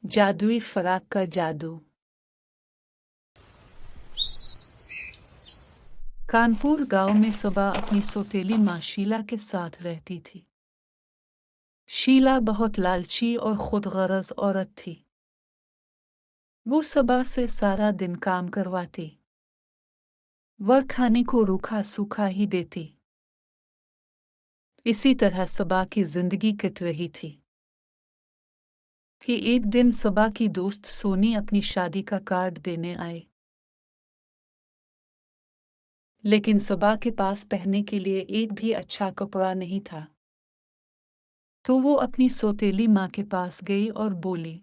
जादुई फराक का जादू। कानपुर गांव में सबा अपनी सौतेली माँ शीला के साथ रहती थी। शीला बहुत लालची और खुदगर्ज औरत थी। वो सबा से सारा दिन काम करवाती, वह खाने को रूखा सूखा ही देती। इसी तरह सबा की जिंदगी कट रही थी कि एक दिन सबा की दोस्त सोनी अपनी शादी का कार्ड देने आई। लेकिन सबा के पास पहनने के लिए एक भी अच्छा कपड़ा नहीं था। तो वो अपनी सौतेली माँ के पास गई और बोली,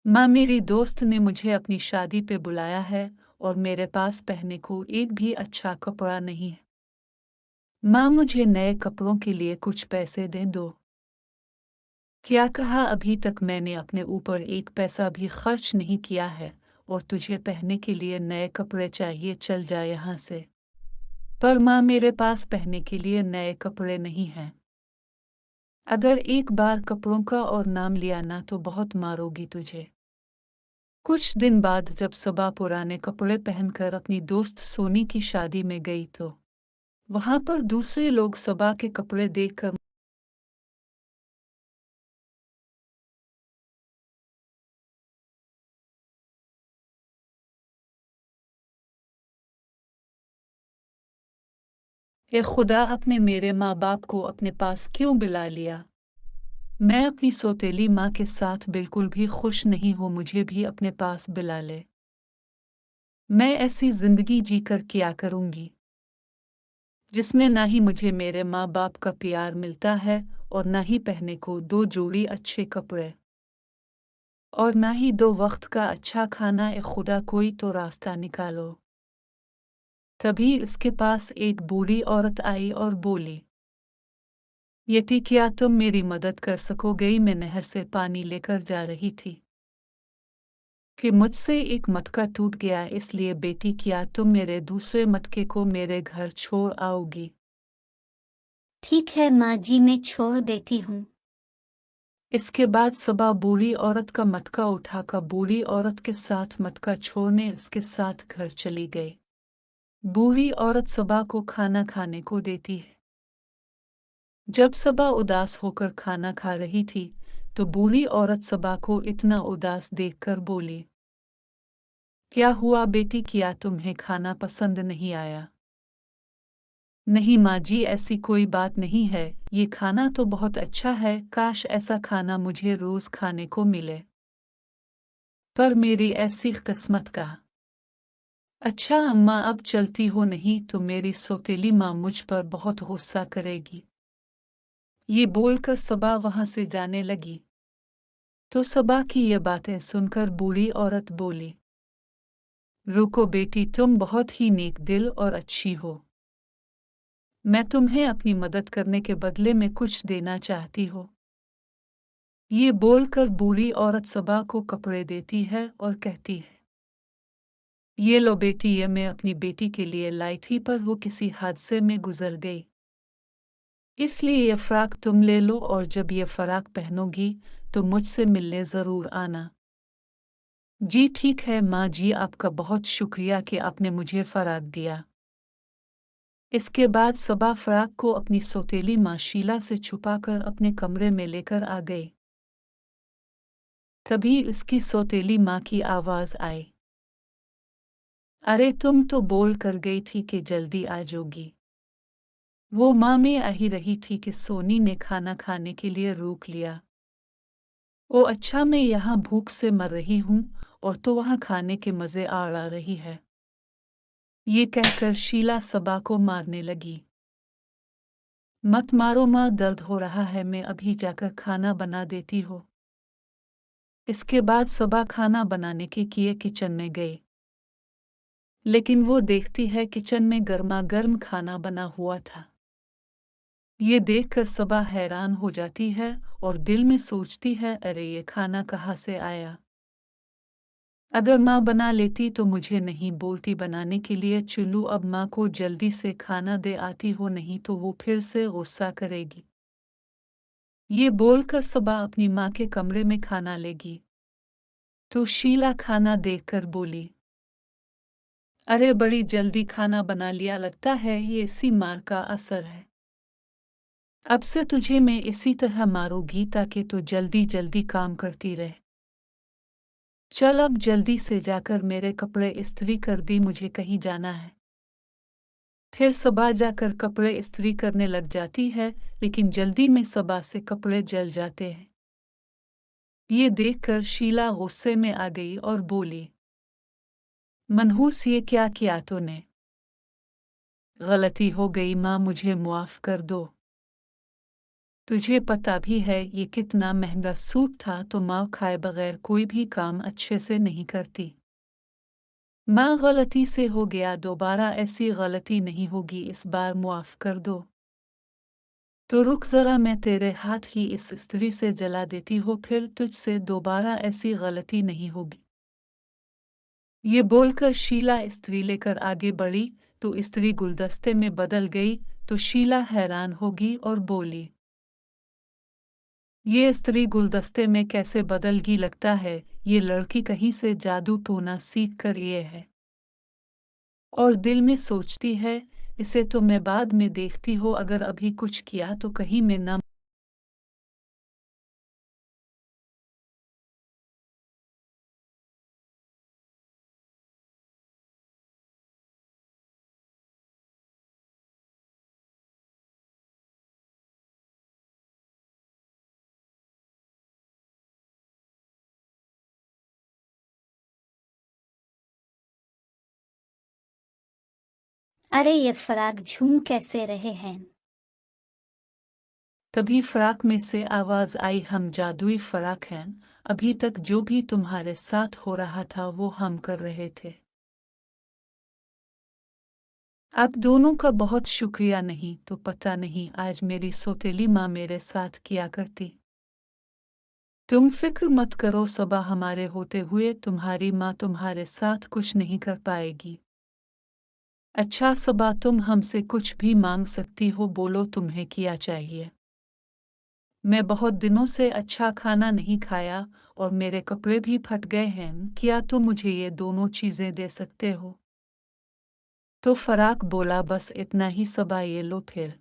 माँ, मेरी दोस्त ने मुझे अपनी शादी पे बुलाया है और मेरे पास पहनने को एक भी अच्छा कपड़ा नहीं है। माँ, मुझे नए कपड़ों के लिए कुछ पैसे दे दो। क्या कहा, अभी तक मैंने अपने ऊपर एक पैसा भी खर्च नहीं किया है और तुझे पहनने के लिए नए कपड़े चाहिए, चल जा यहाँ से। पर माँ, मेरे पास पहनने के लिए नए कपड़े नहीं हैं। अगर एक बार कपड़ों का और नाम लिया ना तो बहुत मारोगी तुझे। कुछ दिन बाद जब सबा पुराने कपड़े पहनकर अपनी दोस्त सोनी की शादी में गई तो वहां पर दूसरे लोग सबा के कपड़े देखकर ए खुदा, अपने मेरे माँ बाप को अपने पास क्यों बुला लिया। मैं अपनी सौतेली माँ के साथ बिल्कुल भी खुश नहीं हूँ, मुझे भी अपने पास बुला ले। मैं ऐसी जिंदगी जीकर क्या करूंगी जिसमें ना ही मुझे मेरे माँ बाप का प्यार मिलता है और ना ही पहनने को दो जोड़ी अच्छे कपड़े और ना ही दो वक्त का अच्छा खाना। ए खुदा, कोई तो रास्ता निकालो। तभी उसके पास एक बूढ़ी औरत आई और बोली, यति, क्या तुम मेरी मदद कर सकोगे। मैं नहर से पानी लेकर जा रही थी कि मुझसे एक मटका टूट गया, इसलिए बेटी, क्या तुम मेरे दूसरे मटके को मेरे घर छोड़ आओगी। ठीक है माँ जी, मैं छोड़ देती हूँ। इसके बाद सबा बूढ़ी औरत का मटका उठाकर बूढ़ी औरत के साथ मटका छोड़ने उसके साथ घर चली गई। बूढ़ी औरत सबा को खाना खाने को देती है। जब सबा उदास होकर खाना खा रही थी तो बूढ़ी औरत सबा को इतना उदास देखकर बोली, क्या हुआ बेटी, क्या तुम्हें खाना पसंद नहीं आया। नहीं माँ जी, ऐसी कोई बात नहीं है, ये खाना तो बहुत अच्छा है, काश ऐसा खाना मुझे रोज खाने को मिले। पर मेरी ऐसी किस्मत का। अच्छा अम्मा, अब चलती हो, नहीं तो मेरी सौतेली माँ मुझ पर बहुत गुस्सा करेगी। ये बोलकर सबा वहां से जाने लगी। तो सबा की ये बातें सुनकर बूढ़ी औरत बोली, रुको बेटी, तुम बहुत ही नेक दिल और अच्छी हो। मैं तुम्हें अपनी मदद करने के बदले में कुछ देना चाहती हूँ। ये बोलकर बूढ़ी औरत सबा को कपड़े देती है और कहती है, ये लो बेटी, ये मैं अपनी बेटी के लिए लाई थी पर वो किसी हादसे में गुजर गई, इसलिए ये फ्राक तुम ले लो और जब ये फ्राक पहनोगी तो मुझसे मिलने जरूर आना। जी ठीक है माँ जी, आपका बहुत शुक्रिया कि आपने मुझे फ्राक दिया। इसके बाद सबा फ्राक को अपनी सौतेली माँ शीला से छुपाकर अपने कमरे में लेकर आ गई। तभी उसकी सौतेली माँ की आवाज आई, अरे तुम तो बोल कर गई थी कि जल्दी आ जाओगी। वो माँ में आ ही रही थी कि सोनी ने खाना खाने के लिए रोक लिया। ओ अच्छा, मैं यहाँ भूख से मर रही हूँ और तो वहाँ खाने के मजे आ रही है। ये कहकर शीला सबा को मारने लगी। मत मारो माँ, दर्द हो रहा है, मैं अभी जाकर खाना बना देती हूँ। इसके बाद सबा खाना बनाने के लिए किचन में गई। लेकिन वो देखती है किचन में गर्मा गर्म खाना बना हुआ था। ये देखकर सबा हैरान हो जाती है और दिल में सोचती है, अरे ये खाना कहाँ से आया। अगर माँ बना लेती तो मुझे नहीं बोलती बनाने के लिए। चुल्लू, अब माँ को जल्दी से खाना दे आती हो, नहीं तो वो फिर से गुस्सा करेगी। ये बोलकर सबा अपनी माँ के कमरे में खाना लेगी तो शीला खाना देखकर बोली, अरे बड़ी जल्दी खाना बना लिया, लगता है ये इसी मार का असर है। अब से तुझे मैं इसी तरह मारूंगी ताकि तू जल्दी जल्दी काम करती रहे। चल अब जल्दी से जाकर मेरे कपड़े इस्त्री कर दी, मुझे कहीं जाना है। फिर सबा जाकर कपड़े इस्त्री करने लग जाती है, लेकिन जल्दी में सबा से कपड़े जल जाते हैं। ये देखकर शीला गुस्से में आ गई और बोली, मनहूस ये क्या किया तूने? गलती हो गई माँ, मुझे मुआफ कर दो। तुझे पता भी है ये कितना महंगा सूट था, तो माँ खाए बगैर कोई भी काम अच्छे से नहीं करती। माँ गलती से हो गया, दोबारा ऐसी गलती नहीं होगी, इस बार मुआफ कर दो। तो रुक जरा, मैं तेरे हाथ ही इस इस्त्री से जला देती हूँ, फिर तुझसे दोबारा ऐसी गलती नहीं होगी। ये बोलकर शीला इस्त्री लेकर आगे बढ़ी तो इस्त्री गुलदस्ते में बदल गई। तो शीला हैरान होगी और बोली, ये इस्त्री गुलदस्ते में कैसे बदल गई? लगता है ये लड़की कहीं से जादू टोना सीख कर ये है। और दिल में सोचती है, इसे तो मैं बाद में देखती हूँ, अगर अभी कुछ किया तो कहीं मैं न। अरे ये फराक झूम कैसे रहे हैं? तभी फराक में से आवाज आई, हम जादुई फराक हैं, अभी तक जो भी तुम्हारे साथ हो रहा था वो हम कर रहे थे। आप दोनों का बहुत शुक्रिया, नहीं तो पता नहीं आज मेरी सौतेली माँ मेरे साथ किया करती। तुम फिक्र मत करो सबा, हमारे होते हुए तुम्हारी माँ तुम्हारे साथ कुछ नहीं कर पाएगी। अच्छा सबा, तुम हमसे कुछ भी मांग सकती हो, बोलो तुम्हें क्या चाहिए। मैं बहुत दिनों से अच्छा खाना नहीं खाया और मेरे कपड़े भी फट गए हैं, क्या तुम मुझे ये दोनों चीजें दे सकते हो? तो फराक बोला, बस इतना ही सबा, ये लो फिर।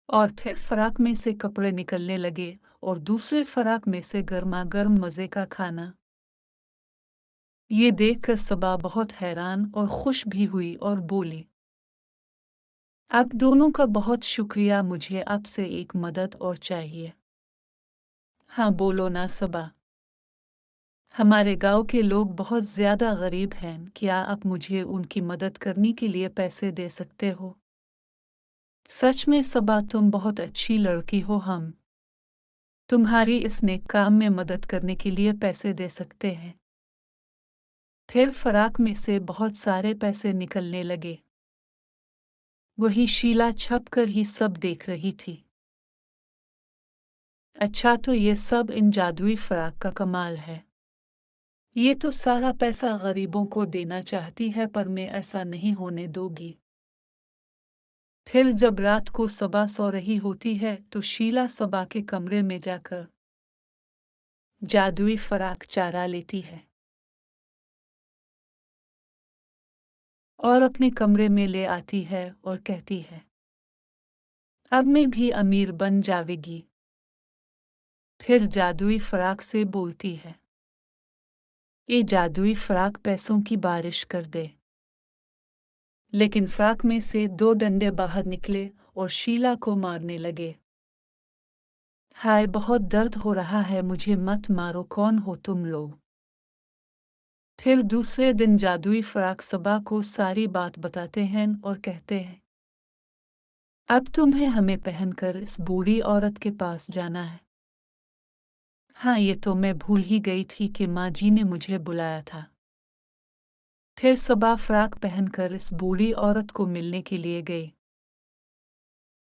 और फिर फराक में से कपड़े निकलने लगे और दूसरे फराक में से गर्मा गर्म मजे का खाना। ये देखकर सबा बहुत हैरान और खुश भी हुई और बोली, आप दोनों का बहुत शुक्रिया, मुझे आपसे एक मदद और चाहिए। हाँ बोलो ना सबा। हमारे गांव के लोग बहुत ज्यादा गरीब हैं, क्या आप मुझे उनकी मदद करने के लिए पैसे दे सकते हो? सच में सबा, तुम बहुत अच्छी लड़की हो, हम तुम्हारी इस नेक काम में मदद करने के लिए पैसे दे सकते हैं। फिर फराक में से बहुत सारे पैसे निकलने लगे। वही शीला छप कर ही सब देख रही थी। अच्छा, तो ये सब इन जादुई फराक का कमाल है। ये तो सारा पैसा गरीबों को देना चाहती है, पर मैं ऐसा नहीं होने दूंगी। फिर जब रात को सबा सो रही होती है तो शीला सबा के कमरे में जाकर जादुई फराक चारा लेती है और अपने कमरे में ले आती है और कहती है, अब मैं भी अमीर बन जावेगी। फिर जादुई फराक से बोलती है, ये जादुई फराक पैसों की बारिश कर दे। लेकिन फराक में से दो डंडे बाहर निकले और शीला को मारने लगे। हाय, बहुत दर्द हो रहा है, मुझे मत मारो, कौन हो तुम लोग? फिर दूसरे दिन जादुई फराक सबा को सारी बात बताते हैं और कहते हैं, अब तुम्हें हमें पहनकर इस बूढ़ी औरत के पास जाना है। हाँ, ये तो मैं भूल ही गई थी कि माँ जी ने मुझे बुलाया था। फिर सबा फ्राक पहनकर इस बूढ़ी औरत को मिलने के लिए गई।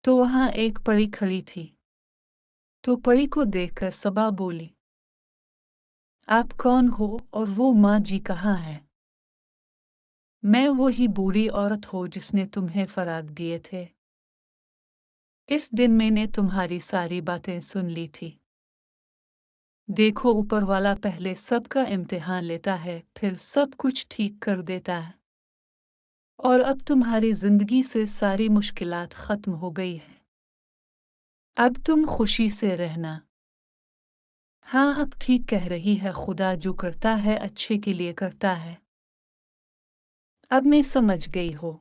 तो वहां एक परी खड़ी थी। तो परी को देखकर सबा बोली, आप कौन हो और वो माँ जी कहाँ है? मैं वही बूढ़ी औरत हूँ जिसने तुम्हें फराक दिए थे। इस दिन मैंने तुम्हारी सारी बातें सुन ली थी। देखो, ऊपर वाला पहले सबका इम्तिहान लेता है, फिर सब कुछ ठीक कर देता है। और अब तुम्हारी जिंदगी से सारी मुश्किलात खत्म हो गई है। अब तुम खुशी से रहना। हाँ, अब ठीक कह रही है, खुदा जो करता है अच्छे के लिए करता है। अब मैं समझ गई हो।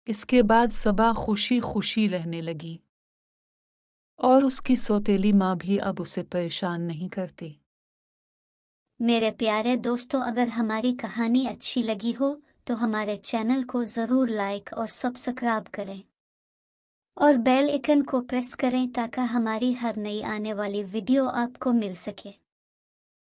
इसके बाद सबा खुशी खुशी रहने लगी और उसकी सौतेली माँ भी अब उसे परेशान नहीं करती। मेरे प्यारे दोस्तों, अगर हमारी कहानी अच्छी लगी हो तो हमारे चैनल को ज़रूर लाइक और सब्सक्राइब करें और बेल आइकन को प्रेस करें ताकि हमारी हर नई आने वाली वीडियो आपको मिल सके।